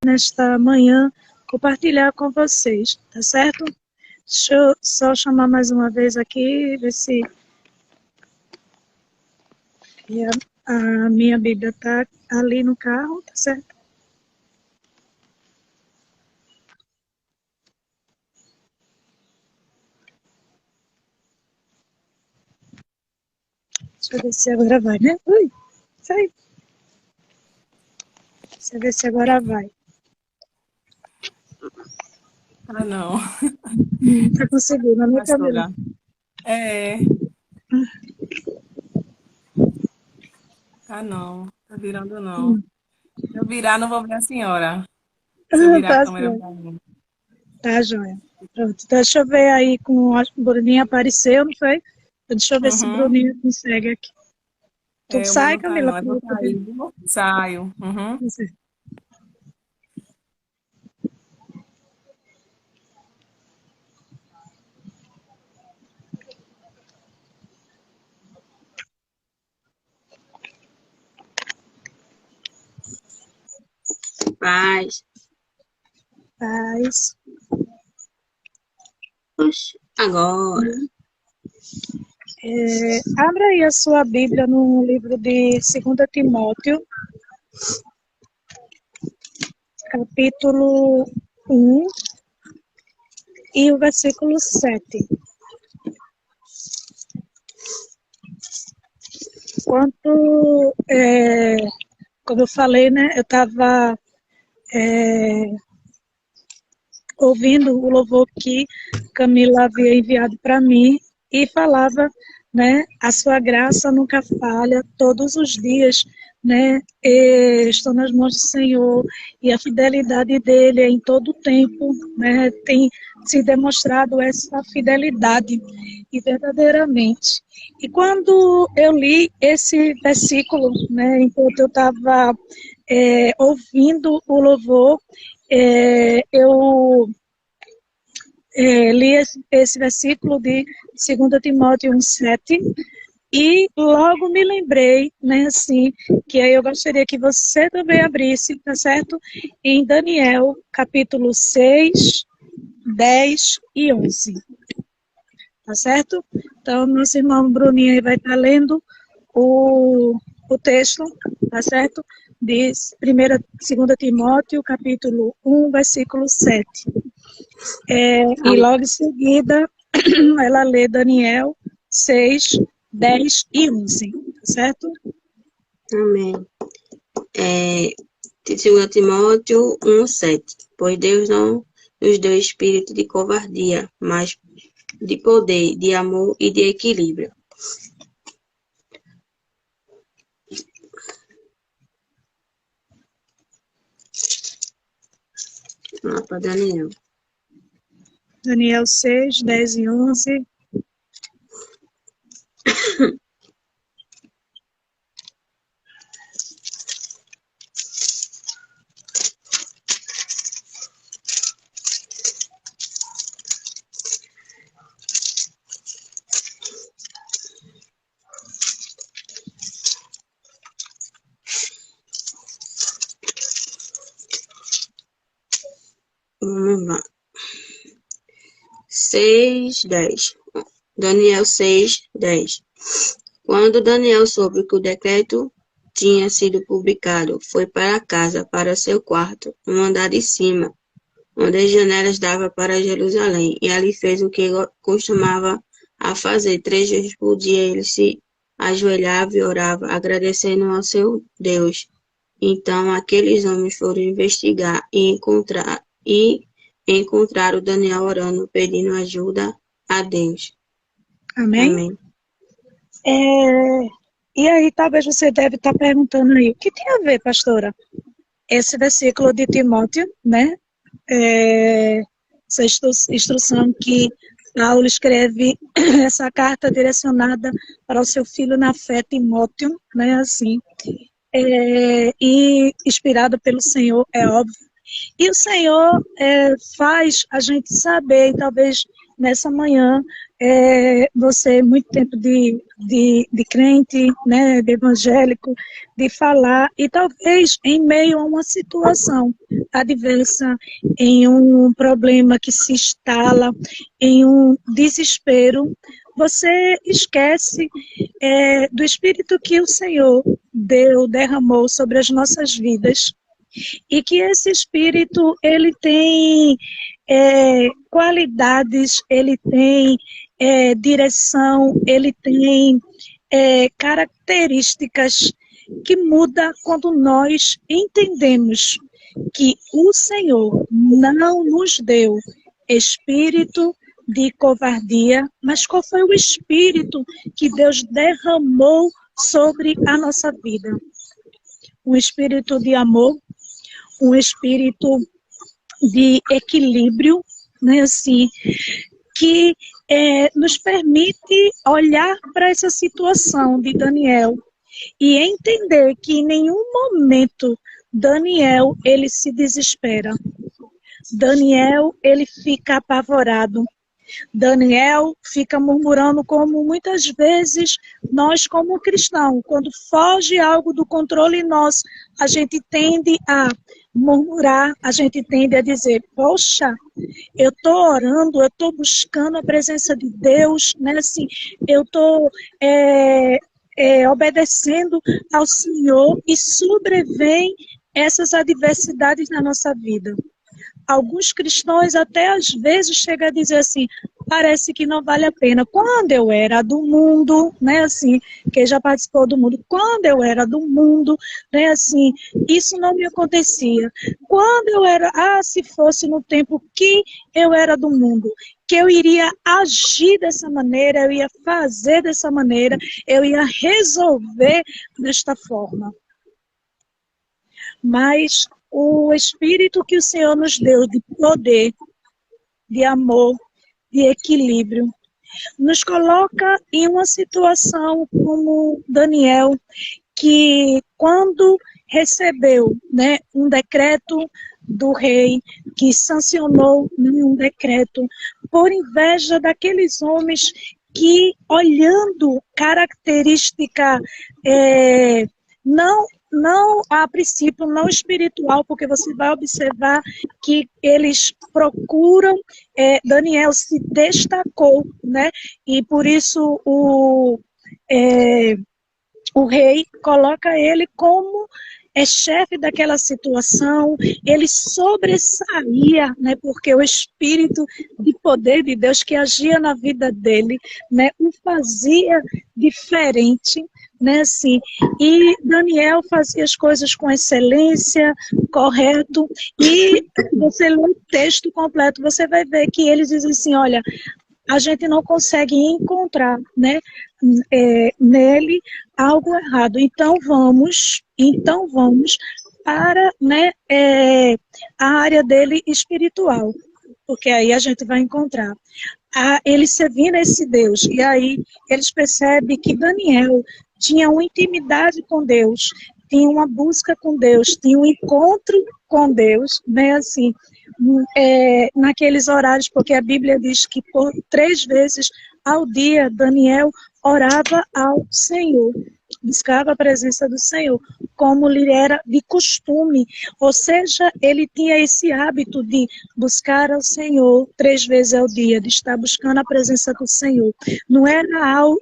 Nesta manhã, compartilhar com vocês, tá certo? Deixa eu só chamar mais uma vez aqui, ver se a minha Bíblia está ali no carro, tá certo? Deixa eu ver se agora vai, né? Ui, sai. Deixa eu ver se agora vai. Ah, não. Tá conseguindo, né, Camila? É. Ah, não. Tá virando, não. Se eu virar, não vou ver a senhora. Se eu virar a Tá câmera certo. pra mim. Tá, joia. Pronto, deixa eu ver aí com a Bruninha apareceu, não foi? Deixa eu ver se Bruninha consegue aqui. Tu O meu sai, não tá, Camila? não. Eu vou sair, viu? Saio. Uhum. Paz. Paz. Oxe, agora. Abra aí a sua Bíblia no livro de 2 Timóteo, capítulo 1 e o versículo 7. Quanto, como eu falei, né, eu estava ouvindo o louvor que Camila havia enviado para mim e falava, né, a sua graça nunca falha, todos os dias, né, estou nas mãos do Senhor e a fidelidade dele é em todo o tempo, né, tem se demonstrado essa fidelidade e verdadeiramente. E quando eu li esse versículo, né, enquanto eu estava ouvindo o louvor, eu li esse versículo de 2 Timóteo 1,7 e logo me lembrei, né, assim, que aí eu gostaria que você também abrisse, tá certo? Em Daniel, capítulo 6, 10 e 11. Tá certo? Então, nosso irmão Bruninho aí vai estar lendo o texto, tá certo? De 2 Timóteo, capítulo 1, versículo 7. E logo em seguida, ela lê Daniel 6, 10 e 11, tá certo? Amém. De 2 Timóteo 1:7. Pois Deus não nos deu espírito de covardia, mas de poder, de amor e de equilíbrio. Lá para Daniel. Daniel 6, 10 e 11. Vamos lá. 6:10. Daniel 6:10. Quando Daniel soube que o decreto tinha sido publicado, foi para casa, para seu quarto, no andar de cima, onde as janelas davam para Jerusalém, e ali fez o que costumava a fazer. 3 vezes por dia ele se ajoelhava e orava, agradecendo ao seu Deus. Então aqueles homens foram investigar e encontraram Daniel orando, pedindo ajuda a Deus. Amém? Amém. E aí, talvez você deve estar perguntando aí, o que tem a ver, pastora? Esse versículo de Timóteo, né? Essa instrução que Paulo escreve, essa carta direcionada para o seu filho na fé, Timóteo, né? Assim, e inspirado pelo Senhor, é óbvio. E o Senhor faz a gente saber, e talvez nessa manhã, você, muito tempo de crente, né, de evangélico, de falar, e talvez em meio a uma situação adversa, em um problema que se instala, em um desespero, você esquece do Espírito que o Senhor derramou sobre as nossas vidas, e que esse Espírito, ele tem qualidades, ele tem direção, ele tem características que mudam quando nós entendemos que o Senhor não nos deu espírito de covardia, mas qual foi o espírito que Deus derramou sobre a nossa vida? Um espírito de amor, um espírito de equilíbrio, né, assim, que nos permite olhar para essa situação de Daniel e entender que em nenhum momento Daniel ele se desespera. Daniel ele fica apavorado. Daniel fica murmurando, como muitas vezes nós como cristãos, quando foge algo do controle nosso, a gente tende a murmurar, a gente tende a dizer, poxa, eu estou orando, eu estou buscando a presença de Deus, né? Assim, eu estou obedecendo ao Senhor e sobrevém essas adversidades na nossa vida. Alguns cristãos até às vezes chegam a dizer assim, parece que não vale a pena. Quando eu era do mundo, né, assim, quem já participou do mundo, quando eu era do mundo, né, assim, isso não me acontecia. Quando eu era, se fosse no tempo que eu era do mundo, que eu iria agir dessa maneira, eu ia fazer dessa maneira, eu ia resolver desta forma. Mas o Espírito que o Senhor nos deu de poder, de amor, de equilíbrio, nos coloca em uma situação como Daniel, que quando recebeu, né, um decreto do rei, que sancionou um decreto, por inveja daqueles homens que, olhando característica não a princípio, não espiritual, porque você vai observar que eles procuram, Daniel se destacou, né? E por isso o rei coloca ele como chefe daquela situação, ele sobressaía, né, porque o espírito de poder de Deus que agia na vida dele, né, o fazia diferente, né, assim, e Daniel fazia as coisas com excelência, correto, e você lê o texto completo, você vai ver que eles dizem assim, olha, a gente não consegue encontrar, né, nele algo errado. Então vamos para, né, a área dele espiritual, porque aí a gente vai encontrar. Ele servindo a esse Deus, e aí eles percebem que Daniel tinha uma intimidade com Deus, tinha uma busca com Deus, tinha um encontro com Deus, né, assim, naqueles horários, porque a Bíblia diz que por 3 vezes ao dia Daniel orava ao Senhor, buscava a presença do Senhor, como lhe era de costume, ou seja, ele tinha esse hábito de buscar ao Senhor 3 vezes ao dia, de estar buscando a presença do Senhor. Não era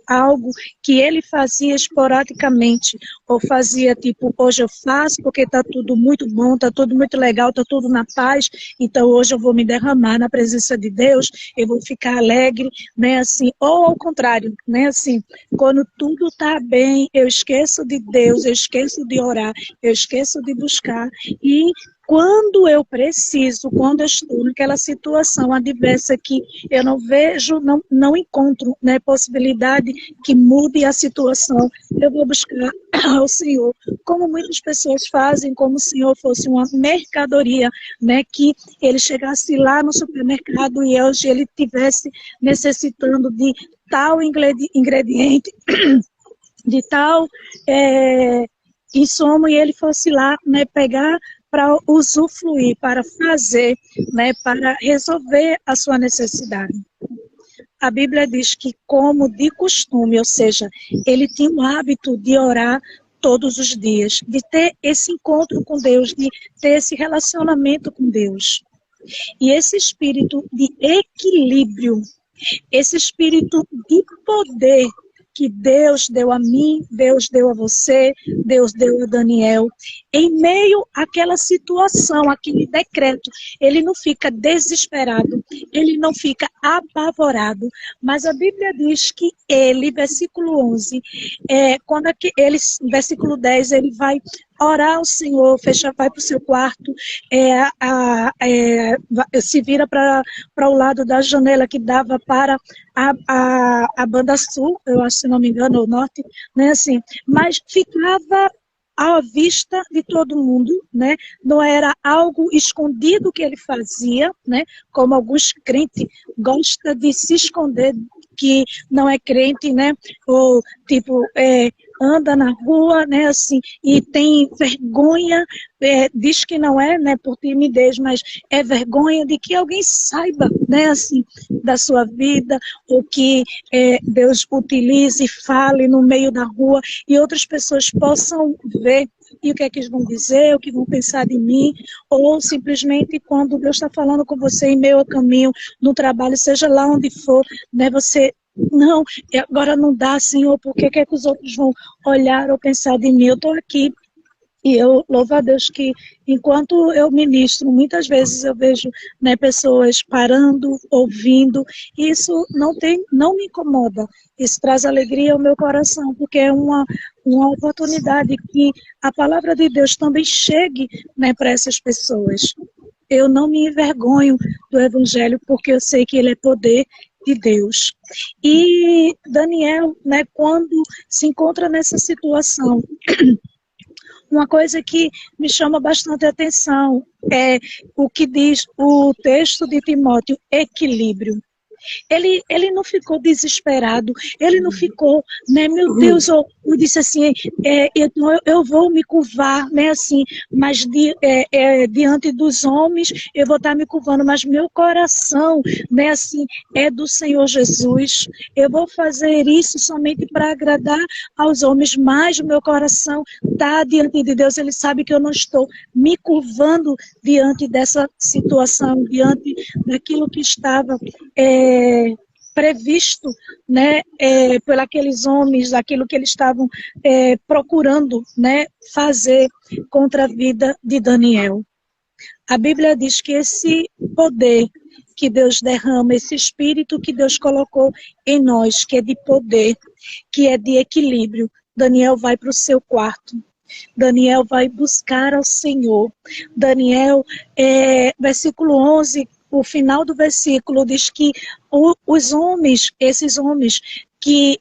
algo que ele fazia esporadicamente, ou fazia tipo, hoje eu faço porque está tudo muito bom, está tudo muito legal, está tudo na paz, então hoje eu vou me derramar na presença de Deus, eu vou ficar alegre, né, assim, ou ao contrário, né, assim, quando tudo está bem, eu esqueço de Deus, eu esqueço de orar, eu esqueço de buscar, e quando eu preciso, quando eu estou naquela situação adversa que eu não vejo, não encontro, né, possibilidade que mude a situação, eu vou buscar ao Senhor, como muitas pessoas fazem, como se o Senhor fosse uma mercadoria, né, que ele chegasse lá no supermercado e hoje ele estivesse necessitando de tal ingrediente, de tal insumo, e ele fosse lá, né, pegar para usufruir, para fazer, né, para resolver a sua necessidade. a Bíblia diz que como de costume, ou seja, ele tinha o hábito de orar todos os dias, de ter esse encontro com Deus, de ter esse relacionamento com Deus. E esse espírito de equilíbrio, esse espírito de poder que Deus deu a mim, Deus deu a você, Deus deu a Daniel, em meio àquela situação, aquele decreto, ele não fica desesperado, ele não fica apavorado, mas a Bíblia diz que ele, versículo 11, versículo 10, ele vai orar ao Senhor, vai para o seu quarto, se vira para o lado da janela que dava para a banda sul, eu acho, se não me engano, ou norte, né, assim, mas ficava à vista de todo mundo, né? Não era algo escondido que ele fazia, né? Como alguns crentes gostam de se esconder, que não é crente, né? Ou tipo anda na rua, né? Assim, e tem vergonha, diz que não é, né? Por timidez, mas é vergonha de que alguém saiba, né? Assim, da sua vida, ou que Deus utilize e fale no meio da rua e outras pessoas possam ver e o que é que eles vão dizer, o que vão pensar de mim, ou simplesmente quando Deus está falando com você em meio ao caminho, no trabalho, seja lá onde for, né, você, não, agora não dá, Senhor, porque que é que os outros vão olhar ou pensar de mim? Eu estou aqui. E eu louvo a Deus que, enquanto eu ministro, muitas vezes eu vejo, né, pessoas parando, ouvindo, e isso não me incomoda, isso traz alegria ao meu coração, porque é uma oportunidade que a palavra de Deus também chegue, né, para essas pessoas. Eu não me envergonho do Evangelho, porque eu sei que ele é poder de Deus. E Daniel, né, quando se encontra nessa situação, uma coisa que me chama bastante atenção é o que diz o texto de Timóteo, equilíbrio. Ele não ficou desesperado, ele não ficou, né, meu Deus, eu disse assim, eu vou me curvar, né, assim, mas diante dos homens eu vou estar me curvando, mas meu coração, né, assim, é do Senhor Jesus, eu vou fazer isso somente para agradar aos homens, mas o meu coração está diante de Deus, ele sabe que eu não estou me curvando diante dessa situação, diante daquilo que estava previsto, né, por aqueles homens, aquilo que eles estavam procurando, né, fazer contra a vida de Daniel. A Bíblia diz que esse poder que Deus derrama, esse espírito que Deus colocou em nós, que é de poder, que é de equilíbrio, Daniel vai para o seu quarto. Daniel vai buscar ao Senhor. Daniel, versículo 11, o final do versículo diz que os homens, esses homens, que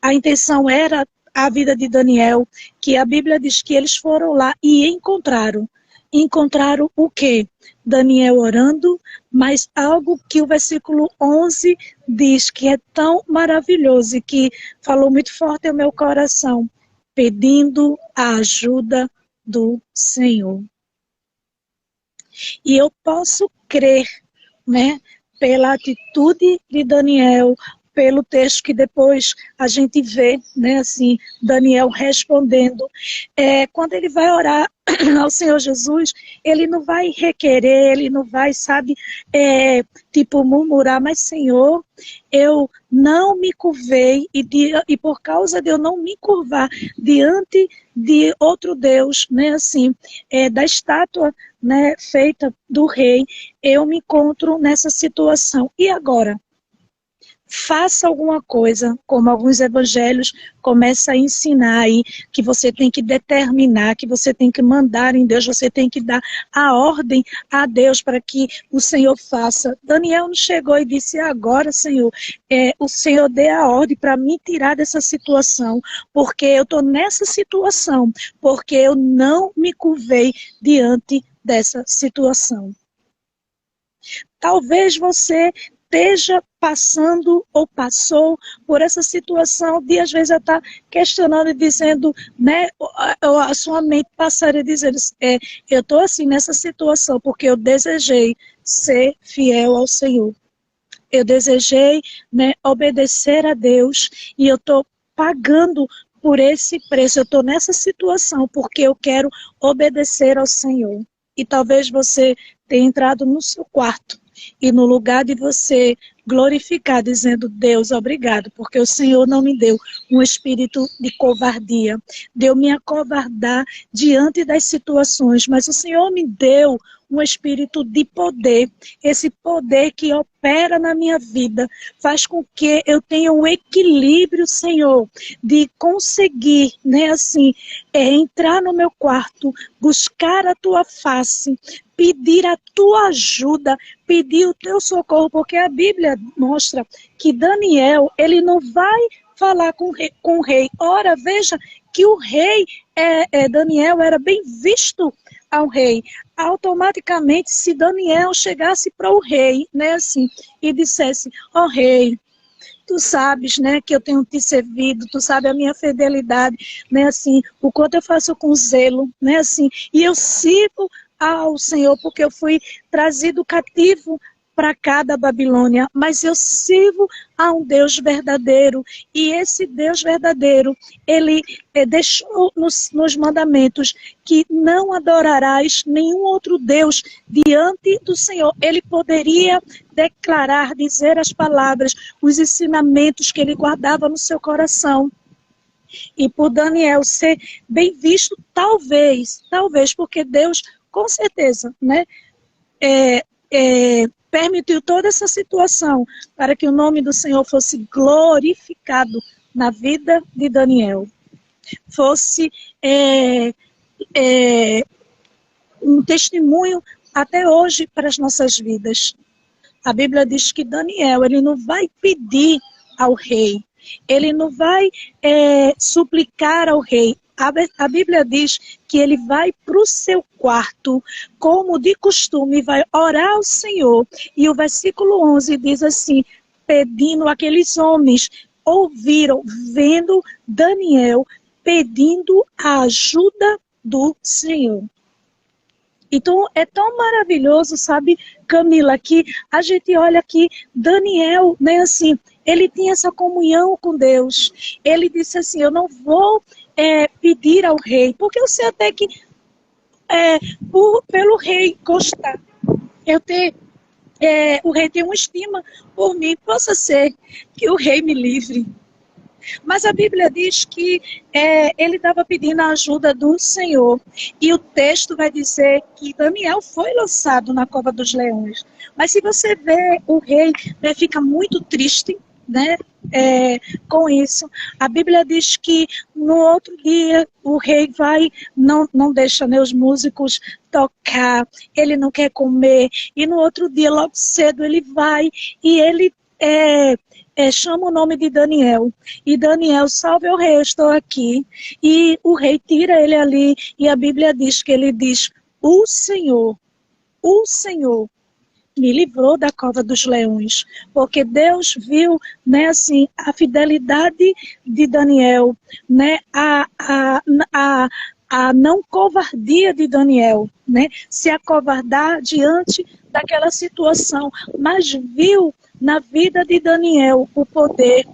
a intenção era a vida de Daniel, que a Bíblia diz que eles foram lá e encontraram. Encontraram o quê? Daniel orando, mas algo que o versículo 11 diz que é tão maravilhoso e que falou muito forte ao meu coração, pedindo a ajuda do Senhor. E eu posso crer, né, pela atitude de Daniel, pelo texto que depois a gente vê, né, assim, Daniel respondendo. Quando ele vai orar ao Senhor Jesus, ele não vai requerer, ele não vai, sabe, tipo murmurar, mas Senhor, eu não me curvei e por causa de eu não me curvar diante de outro Deus, né, assim, da estátua, né, feita do rei, eu me encontro nessa situação. E agora? Faça alguma coisa, como alguns evangelhos começam a ensinar aí, que você tem que determinar, que você tem que mandar em Deus, você tem que dar a ordem a Deus para que o Senhor faça. Daniel não chegou e disse, agora, Senhor, o Senhor dê a ordem para me tirar dessa situação, porque eu estou nessa situação, porque eu não me curvei diante dessa situação. Talvez você esteja passando ou passou por essa situação de às vezes estar questionando e dizendo, né, a sua mente passaria dizendo, eu estou assim nessa situação porque eu desejei ser fiel ao Senhor. eu desejei, né, obedecer a Deus e eu estou pagando por esse preço. Eu estou nessa situação porque eu quero obedecer ao Senhor. E talvez você tenha entrado no seu quarto e no lugar de você glorificar, dizendo: Deus, obrigado, porque o Senhor não me deu um espírito de covardia, deu me acovardar diante das situações, mas o Senhor me deu um espírito de poder, esse poder que opera na minha vida, faz com que eu tenha um equilíbrio, Senhor, de conseguir, né, assim, entrar no meu quarto, buscar a tua face, pedir a tua ajuda, pedir o teu socorro, porque a Bíblia mostra que Daniel, ele não vai falar com o rei. Ora, veja que o rei, Daniel, era bem visto ao rei. Automaticamente, se Daniel chegasse para o rei, né, assim, e dissesse: ó rei, tu sabes, né, que eu tenho te servido, tu sabe a minha fidelidade, né, assim, o quanto eu faço com zelo, né, assim, e eu sirvo ao Senhor porque eu fui trazido cativo para cá da Babilônia, mas eu sirvo a um Deus verdadeiro, e esse Deus verdadeiro, ele deixou nos mandamentos que não adorarás nenhum outro Deus diante do Senhor. Ele poderia declarar, dizer as palavras, os ensinamentos que ele guardava no seu coração. E por Daniel ser bem visto, talvez, porque Deus, com certeza, né, permitiu toda essa situação para que o nome do Senhor fosse glorificado na vida de Daniel. Fosse um testemunho até hoje para as nossas vidas. A Bíblia diz que Daniel, ele não vai pedir ao rei, ele não vai suplicar ao rei. A Bíblia diz que ele vai para o seu quarto, como de costume, vai orar ao Senhor. E o versículo 11 diz assim: pedindo, aqueles homens ouviram, vendo Daniel pedindo a ajuda do Senhor. Então, é tão maravilhoso, sabe, Camila, que a gente olha aqui, Daniel, né, assim, ele tinha essa comunhão com Deus. Ele disse assim: eu não vou pedir ao rei, porque eu sei até que pelo rei gostar, o rei tem uma estima por mim, possa ser que o rei me livre. Mas a Bíblia diz que ele estava pedindo a ajuda do Senhor. E o texto vai dizer que Daniel foi lançado na cova dos leões. Mas se você vê, o rei fica muito triste, né, com isso. A Bíblia diz que no outro dia o rei não deixa, né, os músicos tocar, ele não quer comer. E no outro dia, logo cedo, ele vai e ele chama o nome de Daniel. E Daniel: salve o rei, eu estou aqui. E o rei tira ele ali, e a Bíblia diz que ele diz: o Senhor me livrou da cova dos leões, porque Deus viu, né, assim, a fidelidade de Daniel, né, a não covardia de Daniel, né, se acovardar diante daquela situação, mas viu na vida de Daniel o poder,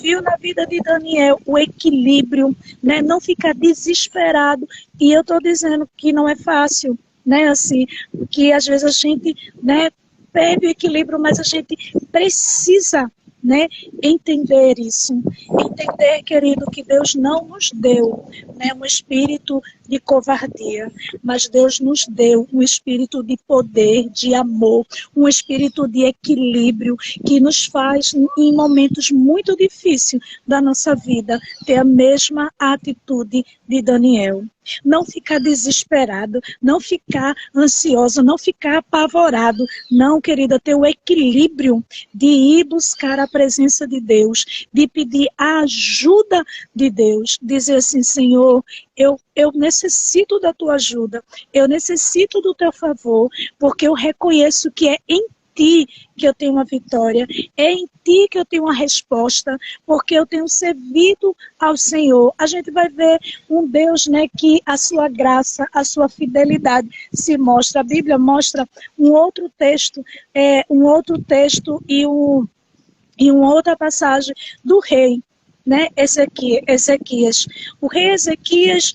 viu na vida de Daniel o equilíbrio, né, não ficar desesperado. E eu estou dizendo que não é fácil, né, assim, que às vezes a gente, né, perde o equilíbrio, mas a gente precisa, né, entender isso. Entender, querido, que Deus não nos deu, né, um espírito de covardia, mas Deus nos deu um espírito de poder, de amor, um espírito de equilíbrio que nos faz, em momentos muito difíceis da nossa vida, ter a mesma atitude de Daniel. Não ficar desesperado, não ficar ansioso, não ficar apavorado. Não, querida, ter o equilíbrio de ir buscar a presença de Deus, de pedir a ajuda de Deus. Dizer assim: Senhor, eu necessito da tua ajuda, eu necessito do teu favor, porque eu reconheço que é em ti que eu tenho uma vitória, é em ti que eu tenho uma resposta, porque eu tenho servido ao Senhor. A gente vai ver um Deus, né, que a sua graça, a sua fidelidade se mostra. A Bíblia mostra um outro texto e uma outra passagem do rei, né, Ezequias. O rei Ezequias,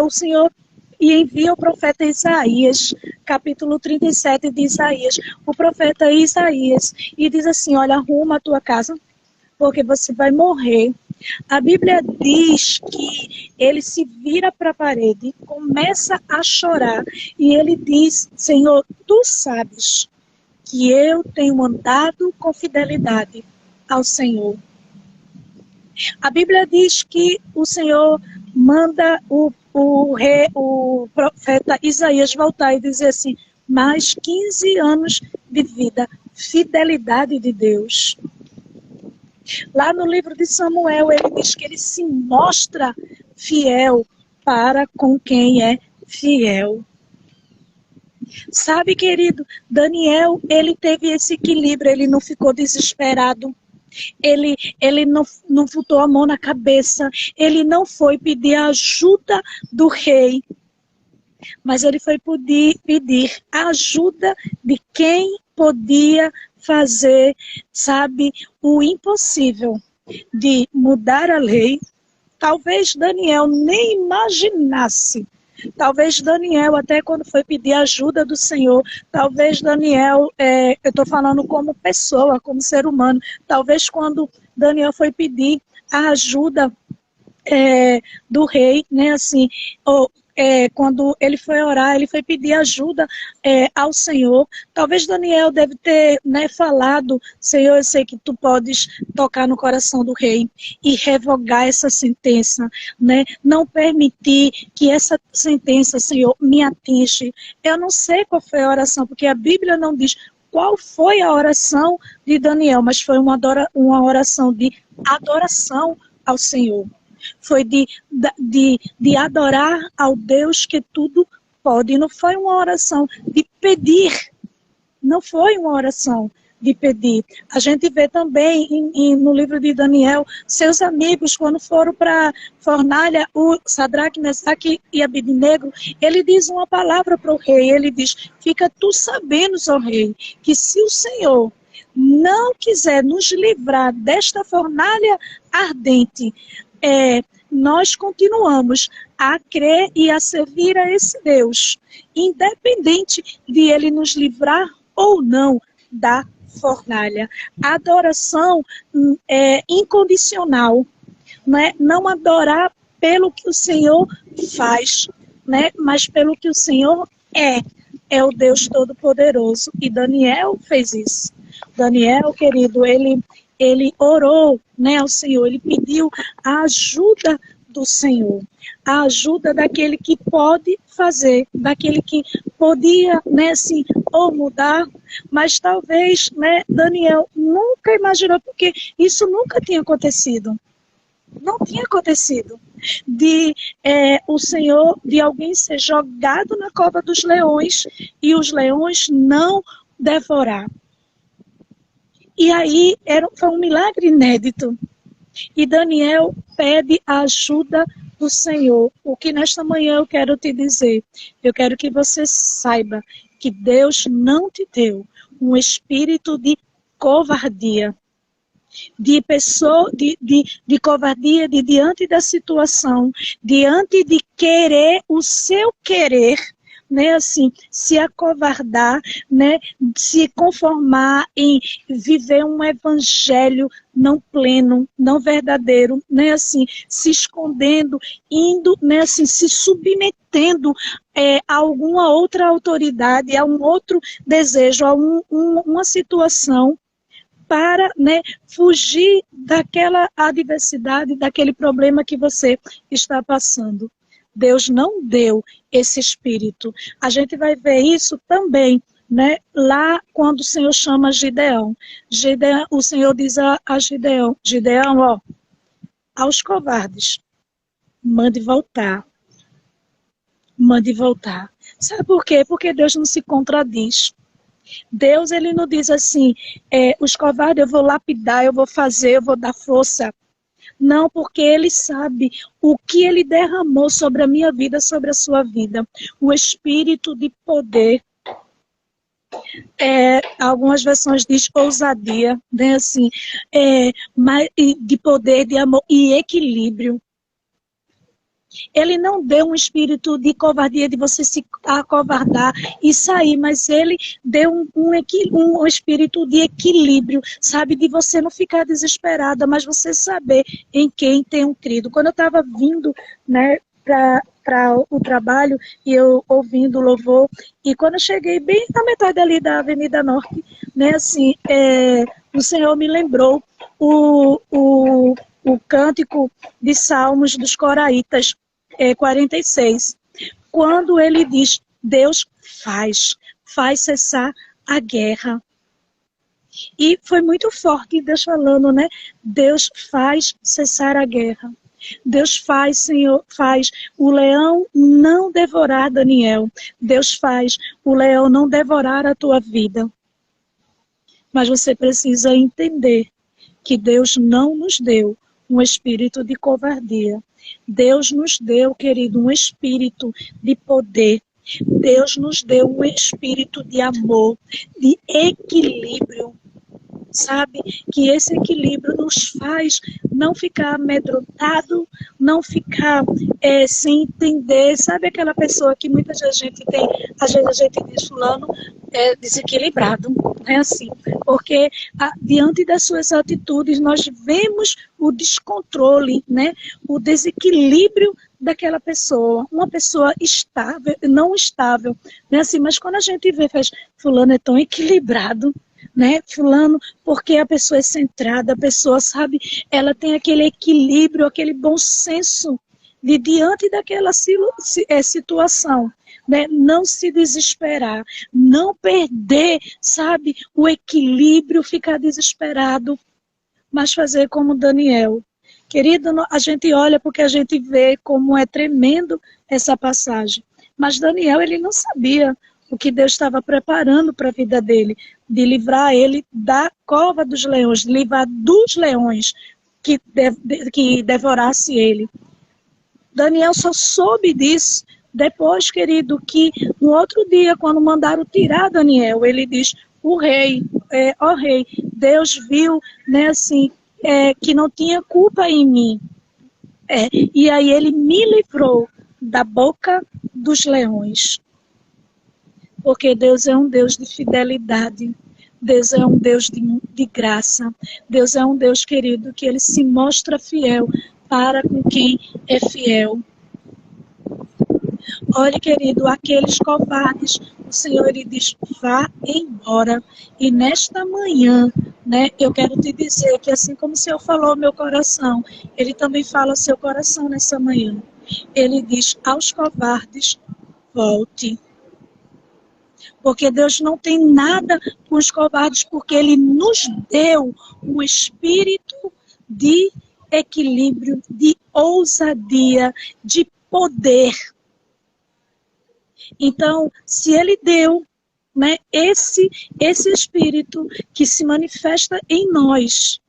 o Senhor e envia o profeta Isaías, capítulo 37 de Isaías, o profeta Isaías, e diz assim: olha, arruma a tua casa, porque você vai morrer. A Bíblia diz que ele se vira para a parede, começa a chorar, e ele diz: Senhor, tu sabes que eu tenho andado com fidelidade ao Senhor. A Bíblia diz que o Senhor manda o profeta Isaías voltar e dizer assim: mais 15 anos de vida, fidelidade de Deus. Lá no livro de Samuel, ele diz que ele se mostra fiel para com quem é fiel. Sabe, querido, Daniel, ele teve esse equilíbrio, ele não ficou desesperado. Ele não botou a mão na cabeça, ele não foi pedir a ajuda do rei, mas ele foi pedir a ajuda de quem podia fazer, sabe, o impossível, de mudar a lei. Talvez Daniel nem imaginasse. Talvez Daniel, até quando foi pedir ajuda do Senhor, talvez Daniel, eu estou falando como pessoa, como ser humano, talvez quando Daniel foi pedir a ajuda do rei, né, assim, quando ele foi orar, ele foi pedir ajuda ao Senhor. Talvez Daniel deve ter, né, falado: Senhor, eu sei que tu podes tocar no coração do rei e revogar essa sentença, né? Não permitir que essa sentença, Senhor, me atinja. Eu não sei qual foi a oração, porque a Bíblia não diz qual foi a oração de Daniel, mas foi uma oração de adoração ao Senhor. Foi de adorar ao Deus que tudo pode. Não foi uma oração de pedir. Não foi uma oração de pedir. A gente vê também no livro de Daniel, seus amigos, quando foram para a fornalha, o Sadraque, Mesaque e Abednego, ele diz uma palavra para o rei. Ele diz: fica tu sabendo, ó rei, que se o Senhor não quiser nos livrar desta fornalha ardente, nós continuamos a crer e a servir a esse Deus, independente de ele nos livrar ou não da fornalha. A adoração é incondicional, né? Não adorar pelo que o Senhor faz, né? Mas pelo que o Senhor é o Deus Todo-Poderoso. E Daniel fez isso. Daniel, querido, ele orou, né, ao Senhor, ele pediu a ajuda do Senhor, a ajuda daquele que pode fazer, daquele que podia, né, assim, ou mudar, mas talvez, né, Daniel nunca imaginou, porque isso nunca tinha acontecido. Não tinha acontecido de o Senhor, de alguém ser jogado na cova dos leões e os leões não devorar. E aí foi um milagre inédito. E Daniel pede a ajuda do Senhor. O que nesta manhã eu quero te dizer? Eu quero que você saiba que Deus não te deu um espírito de covardia. De covardia, de diante da situação, diante de querer o seu querer, né, assim, se acovardar, né, se conformar em viver um evangelho não pleno, não verdadeiro, né, assim, se escondendo, indo, né, assim, se submetendo a alguma outra autoridade, a um outro desejo, a uma situação, para, né, fugir daquela adversidade, daquele problema que você está passando. Deus não deu esse espírito. A gente vai ver isso também, né, lá quando o Senhor chama Gideão. O Senhor diz a Gideão: Gideão, ó, aos covardes, mande voltar. Mande voltar. Sabe por quê? Porque Deus não se contradiz. Deus, ele não diz assim, os covardes eu vou lapidar, eu vou fazer, eu vou dar força. Não, porque ele sabe o que ele derramou sobre a minha vida, sobre a sua vida. O espírito de poder. Algumas versões diz ousadia, né? Assim, de poder, de amor e equilíbrio. Ele não deu um espírito de covardia, de você se acovardar e sair, mas ele deu um espírito de equilíbrio, sabe? De você não ficar desesperada, mas você saber em quem tem crido. Quando eu estava vindo, né, para o trabalho, e eu ouvindo o louvor, e quando eu cheguei bem na metade ali da Avenida Norte, né, assim, o Senhor me lembrou o cântico de Salmos dos Coraitas, 46, quando ele diz, Deus faz cessar a guerra. E foi muito forte Deus falando, né? Deus faz cessar a guerra. Deus faz, Senhor, faz o leão não devorar Daniel. Deus faz o leão não devorar a tua vida. Mas você precisa entender que Deus não nos deu um espírito de covardia. Deus nos deu, querido, um espírito de poder. Deus nos deu um espírito de amor, de equilíbrio. Sabe? Que esse equilíbrio nos faz não ficar amedrontado, não ficar sem entender. Sabe aquela pessoa que muitas vezes a gente tem, às vezes a gente diz fulano desequilibrado, não é assim? Porque diante das suas atitudes nós vemos o descontrole, né? O desequilíbrio daquela pessoa, uma pessoa estável, não estável, né? Assim, mas quando a gente vê, faz, fulano é tão equilibrado, né, fulano, porque a pessoa é centrada, a pessoa, sabe, ela tem aquele equilíbrio, aquele bom senso de diante daquela situação, né, não se desesperar, não perder, sabe, o equilíbrio, ficar desesperado, mas fazer como Daniel. Querido, a gente olha porque a gente vê como é tremendo essa passagem, mas Daniel, ele não sabia o que Deus estava preparando para a vida dele, de livrar ele da cova dos leões, de livrar dos leões que devorasse ele. Daniel só soube disso depois, querido, que um outro dia, quando mandaram tirar Daniel, ele diz, o rei, ó rei, Deus viu, né, assim, que não tinha culpa em mim. E aí ele me livrou da boca dos leões. Porque Deus é um Deus de fidelidade, Deus é um Deus de graça, Deus é um Deus, querido, que Ele se mostra fiel para com quem é fiel. Olha, querido, aqueles covardes, o Senhor, Ele diz, vá embora. E nesta manhã, né, eu quero te dizer que assim como o Senhor falou ao meu coração, Ele também fala ao seu coração nessa manhã. Ele diz aos covardes, volte. Porque Deus não tem nada com os covardes, porque Ele nos deu um espírito de equilíbrio, de ousadia, de poder. Então, se Ele deu, né, esse espírito que se manifesta em nós,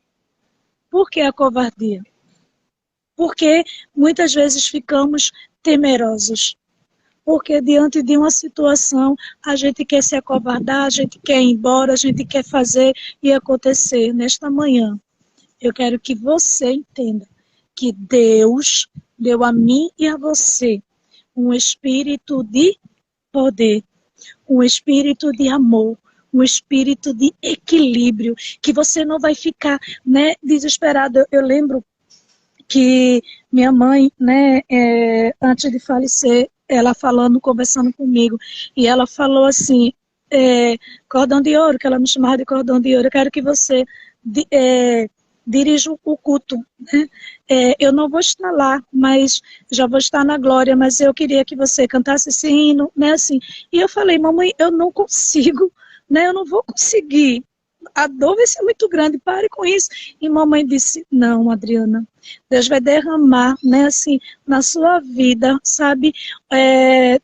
por que a covardia? Porque muitas vezes ficamos temerosos. Porque diante de uma situação, a gente quer se acovardar, a gente quer ir embora, a gente quer fazer e acontecer. Nesta manhã, eu quero que você entenda que Deus deu a mim e a você um espírito de poder, um espírito de amor, um espírito de equilíbrio, que você não vai ficar, né, desesperado. Eu lembro que minha mãe, né, antes de falecer, ela falando, conversando comigo, e ela falou assim, cordão de ouro, que ela me chamava de cordão de ouro, eu quero que você dirija o culto, né? Eu não vou estar lá, mas já vou estar na glória, mas eu queria que você cantasse esse hino, né, assim. E eu falei, mamãe, eu não consigo, né, eu não vou conseguir, a dor vai ser muito grande, pare com isso. E mamãe disse, não, Adriana, Deus vai derramar, né, assim, na sua vida, sabe?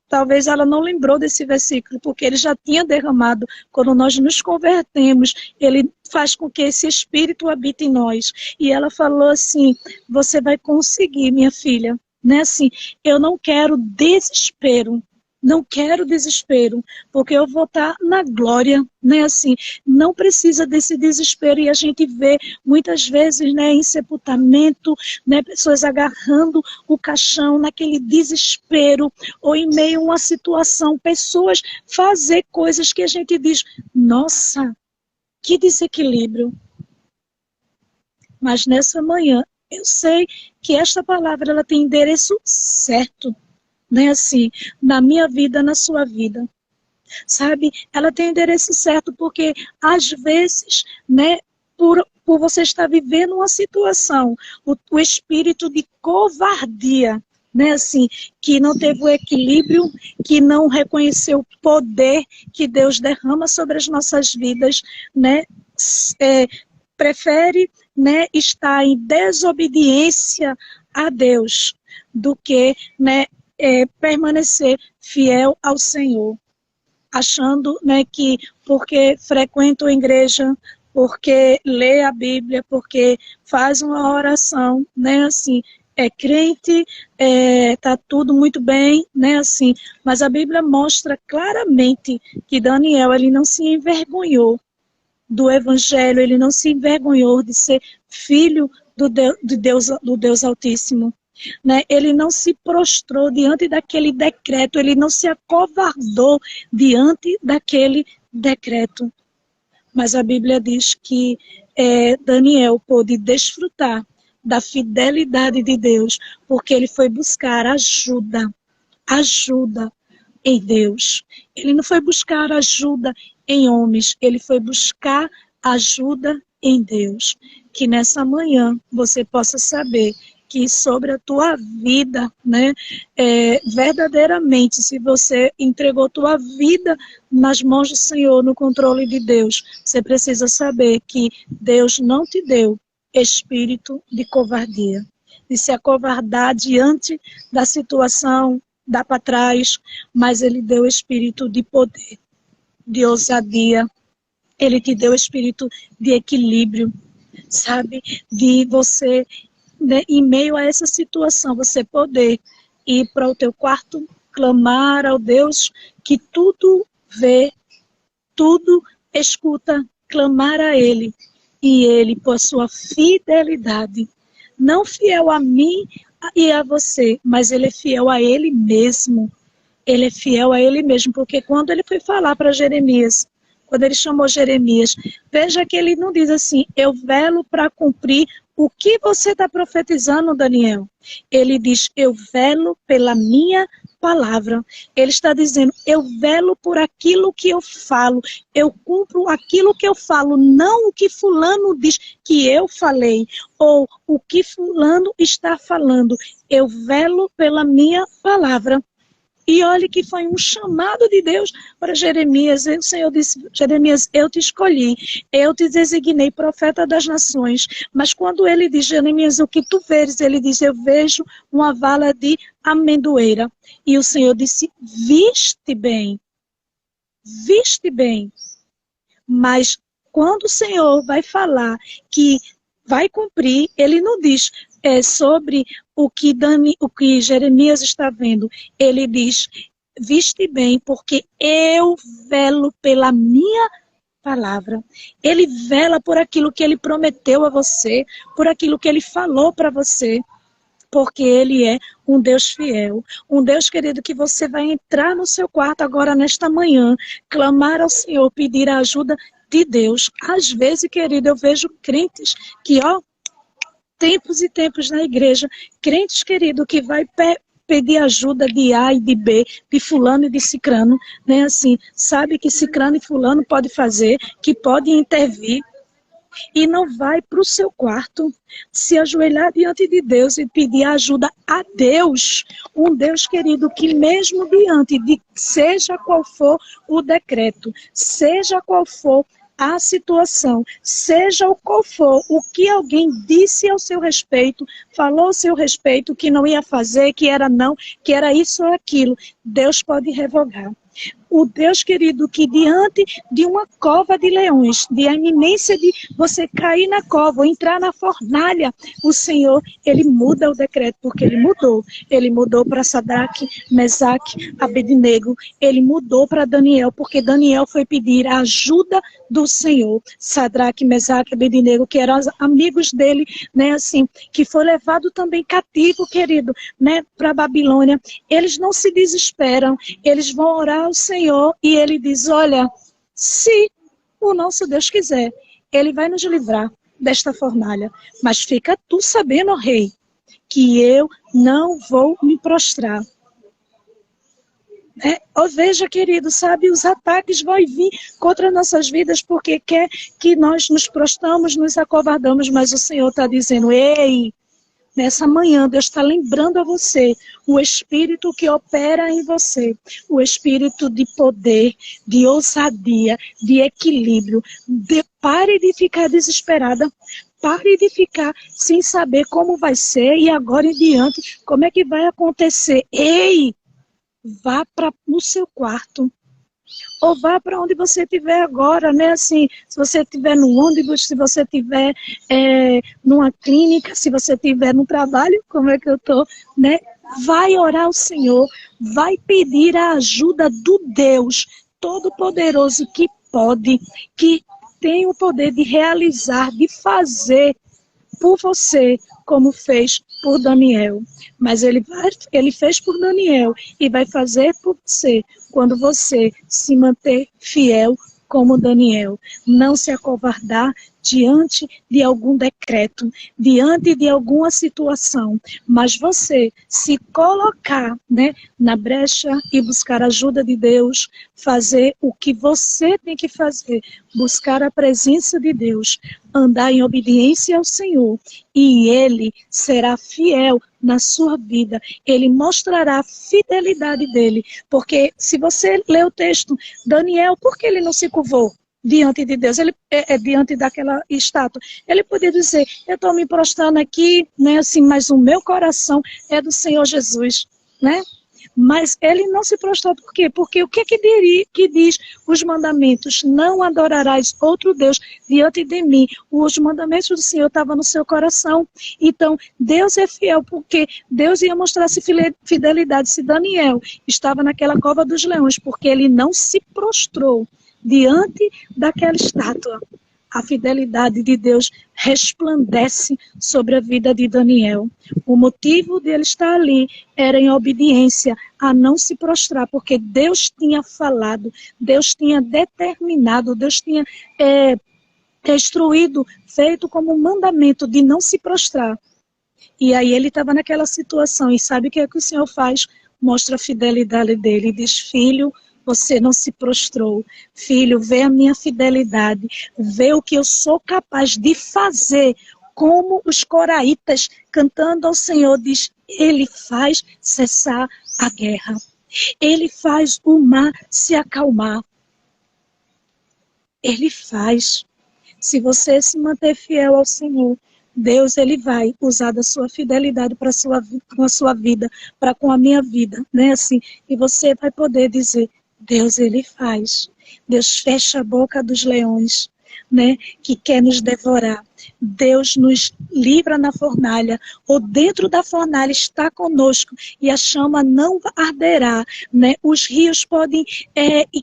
Talvez ela não lembrou desse versículo, porque ele já tinha derramado. Quando nós nos convertemos, ele faz com que esse Espírito habite em nós. E ela falou assim, você vai conseguir, minha filha. Né, assim, eu não quero desespero. Não quero desespero, porque eu vou estar na glória, né, assim, não precisa desse desespero, e a gente vê muitas vezes, né, em sepultamento, né, pessoas agarrando o caixão naquele desespero, ou em meio a uma situação, pessoas fazer coisas que a gente diz, nossa, que desequilíbrio. Mas nessa manhã, eu sei que esta palavra, ela tem endereço certo, né, assim, na minha vida, na sua vida, sabe? Ela tem endereço certo, porque às vezes, né, por você estar vivendo uma situação, o espírito de covardia, né, assim, que não teve o equilíbrio, que não reconheceu o poder que Deus derrama sobre as nossas vidas, né, prefere, né, estar em desobediência a Deus, do que, né, permanecer fiel ao Senhor, achando, né, que porque frequenta a igreja, porque lê a Bíblia, porque faz uma oração, né, assim, é crente, tá tudo muito bem, né, assim, mas a Bíblia mostra claramente que Daniel, ele não se envergonhou do Evangelho, ele não se envergonhou de ser filho do Deus Altíssimo. Né? Ele não se prostrou diante daquele decreto, ele não se acovardou diante daquele decreto. Mas a Bíblia diz que Daniel pôde desfrutar da fidelidade de Deus, porque ele foi buscar ajuda em Deus. Ele não foi buscar ajuda em homens, ele foi buscar ajuda em Deus. Que nessa manhã você possa saber que sobre a tua vida, né, verdadeiramente, se você entregou tua vida nas mãos do Senhor, no controle de Deus, você precisa saber que Deus não te deu espírito de covardia, de se acovardar diante da situação, dar para trás, mas Ele deu espírito de poder, de ousadia, Ele te deu espírito de equilíbrio, sabe, de você, né, em meio a essa situação, você poder ir para o teu quarto, clamar ao Deus que tudo vê, tudo escuta, clamar a Ele, e Ele, por sua fidelidade, não fiel a mim e a você, mas Ele é fiel a Ele mesmo. Ele é fiel a Ele mesmo, porque quando Ele foi falar para Jeremias, quando Ele chamou Jeremias, veja que Ele não diz assim, eu velo para cumprir o que você está profetizando, Daniel. Ele diz, eu velo pela minha palavra. Ele está dizendo, eu velo por aquilo que eu falo, eu cumpro aquilo que eu falo, não o que fulano diz que eu falei, ou o que fulano está falando. Eu velo pela minha palavra. E olhe que foi um chamado de Deus para Jeremias. O Senhor disse, Jeremias, eu te escolhi, eu te designei profeta das nações. Mas quando ele diz, Jeremias, o que tu vês? Ele diz, eu vejo uma vala de amendoeira. E o Senhor disse, viste bem. Mas quando o Senhor vai falar que vai cumprir, ele não diz sobre o que Jeremias está vendo. Ele diz, viste bem, porque eu velo pela minha palavra. Ele vela por aquilo que ele prometeu a você, por aquilo que ele falou para você, porque ele é um Deus fiel, um Deus querido que você vai entrar no seu quarto agora nesta manhã, clamar ao Senhor, pedir a ajuda de Deus. Às vezes, querido, eu vejo crentes que, tempos e tempos na igreja, crentes, querido, que vai pedir ajuda de A e de B, de fulano e de cicrano, né, assim, sabe que cicrano e fulano pode fazer, que pode intervir, e não vai para o seu quarto se ajoelhar diante de Deus e pedir ajuda a Deus, um Deus querido que mesmo diante de seja qual for o decreto, seja qual for a situação, seja o qual for, o que alguém disse ao seu respeito, falou ao seu respeito, que não ia fazer, que era não, que era isso ou aquilo, Deus pode revogar. O Deus querido, que diante de uma cova de leões, de a iminência de você cair na cova ou entrar na fornalha, o Senhor, Ele muda o decreto, porque Ele mudou. Ele mudou para Sadraque, Mesaque, Abednego. Ele mudou para Daniel, porque Daniel foi pedir a ajuda do Senhor. Sadraque, Mesaque, Abednego, que eram amigos dele, né, assim, que foi levado também cativo, querido, né, para a Babilônia. Eles não se desesperam, eles vão orar ao Senhor e Ele diz, olha, se o nosso Deus quiser, Ele vai nos livrar desta fornalha. Mas fica tu sabendo, ó rei, que eu não vou me prostrar. Veja, querido, sabe, os ataques vão vir contra nossas vidas porque quer que nós nos prostramos, nos acovardamos, mas o Senhor está dizendo, ei, nessa manhã Deus está lembrando a você o Espírito que opera em você, o Espírito de poder, de ousadia, de equilíbrio. Pare de ficar desesperada, pare de ficar sem saber como vai ser e agora em diante, como é que vai acontecer. Ei! Vá para no seu quarto, ou vá para onde você estiver agora, né? Assim, se você estiver no ônibus, se você estiver numa clínica, se você estiver no trabalho, como é que eu estou, né? Vai orar ao Senhor, vai pedir a ajuda do Deus Todo-Poderoso que pode, que tem o poder de realizar, de fazer por você, como fez por Daniel. Mas ele fez por Daniel e vai fazer por você, quando você se manter fiel como Daniel. Não se acovardar diante de algum decreto, diante de alguma situação, mas você se colocar, né, na brecha e buscar a ajuda de Deus, fazer o que você tem que fazer, buscar a presença de Deus, andar em obediência ao Senhor, e Ele será fiel na sua vida. Ele mostrará a fidelidade dele, porque se você ler o texto, Daniel, por que ele não se curvou diante de Deus? Ele diante daquela estátua. Ele podia dizer, eu estou me prostrando aqui, né, assim, mas o meu coração é do Senhor Jesus, né? Mas ele não se prostrou, por quê? Porque o que diz os mandamentos? Não adorarás outro Deus diante de mim. Os mandamentos do Senhor estavam no seu coração. Então, Deus é fiel, porque Deus ia mostrar-se fidelidade. Se Daniel estava naquela cova dos leões, porque ele não se prostrou diante daquela estátua, a fidelidade de Deus resplandece sobre a vida de Daniel. O motivo dele estar ali era em obediência a não se prostrar, porque Deus tinha falado, Deus tinha determinado, Deus tinha instruído, feito como um mandamento de não se prostrar. E aí ele estava naquela situação, e sabe o que é que o Senhor faz? Mostra a fidelidade dele e diz, filho, você não se prostrou. Filho, vê a minha fidelidade. Vê o que eu sou capaz de fazer. Como os coraitas cantando ao Senhor diz, Ele faz cessar a guerra. Ele faz o mar se acalmar. Ele faz. Se você se manter fiel ao Senhor, Deus, Ele vai usar da sua fidelidade com a sua vida, para com a minha vida, né? Assim, e você vai poder dizer, Deus, Ele faz. Deus fecha a boca dos leões, né, que quer nos devorar. Deus nos livra na fornalha, ou dentro da fornalha está conosco, e a chama não arderá, né? Os rios podem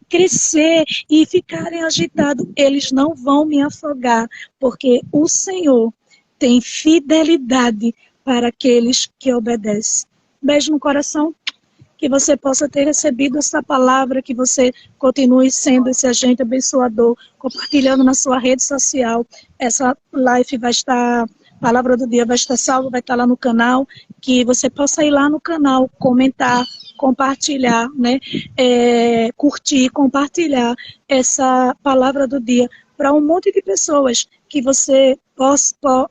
crescer e ficarem agitados, eles não vão me afogar, porque o Senhor tem fidelidade para aqueles que obedecem. Beijo no coração. Que você possa ter recebido essa palavra, que você continue sendo esse agente abençoador, compartilhando na sua rede social. Essa live vai estar, a palavra do dia vai estar salva, vai estar lá no canal, que você possa ir lá no canal, comentar, compartilhar, né? Curtir, compartilhar essa palavra do dia para um monte de pessoas que você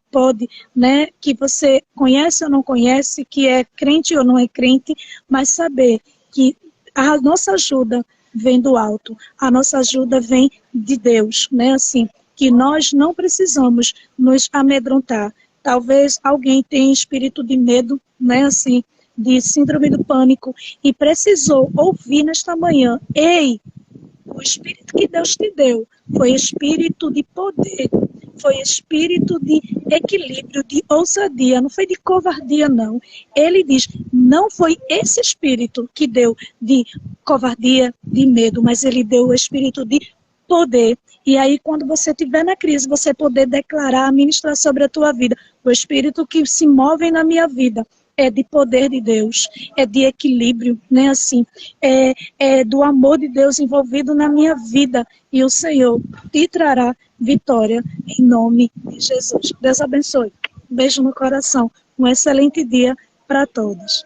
pode, né, que você conhece ou não conhece, que é crente ou não é crente, mas saber que a nossa ajuda vem do alto. A nossa ajuda vem de Deus, né? Assim, que nós não precisamos nos amedrontar. Talvez alguém tenha espírito de medo, né? Assim, de síndrome do pânico e precisou ouvir nesta manhã: ei, o espírito que Deus te deu foi espírito de poder, foi espírito de equilíbrio, de ousadia, não foi de covardia, não. Ele diz, não foi esse espírito que deu de covardia, de medo, mas ele deu o espírito de poder. E aí, quando você estiver na crise, você poder declarar, ministrar sobre a tua vida, o espírito que se move na minha vida é de poder de Deus, é de equilíbrio, né? Assim, é do amor de Deus envolvido na minha vida. E o Senhor te trará vitória em nome de Jesus. Deus abençoe. Um beijo no coração. Um excelente dia para todos.